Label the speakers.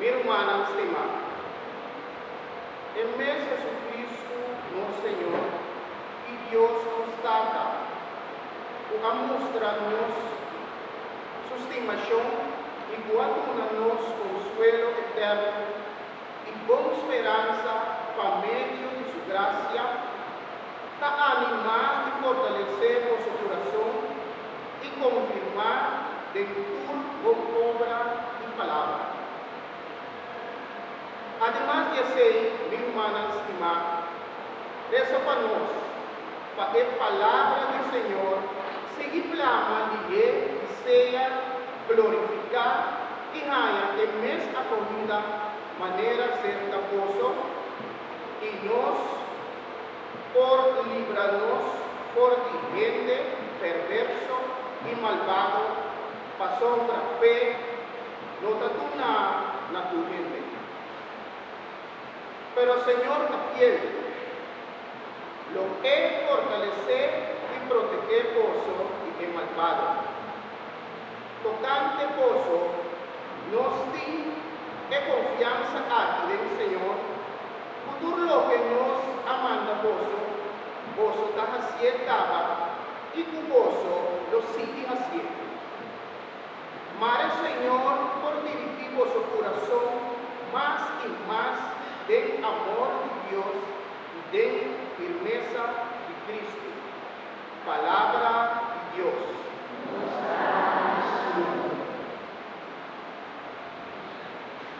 Speaker 1: mi hermana estimada, en mes de Jesucristo, nuestro Señor, y Dios nos trata a mostrarnos su estimación y guardándonos consuelo eterno y con esperanza por medio de su gracia, para animar y fortalecer vuestro corazón y confirmar de tu obra y palabra. Además de así, mi hermana estimada, rezo para nos, para que la palabra del Señor se plama de él y sea glorificada y haya en mes acogida manera ser taposo y nos por librarnos por gente perverso y malvado, pasó otra fe, no tanto na tu gente. Pero Señor está fiel, lo que fortalecer y proteger pozo y que malvado. Tocante pozo, nos di confianza aquí del Señor, por lo que nos amanda pozo está haciendo y tu pozo lo sigue haciendo. Mare Señor, por dirigir vuestro corazón más y más del amor de Dios y de firmeza de Cristo. Palabra de Dios.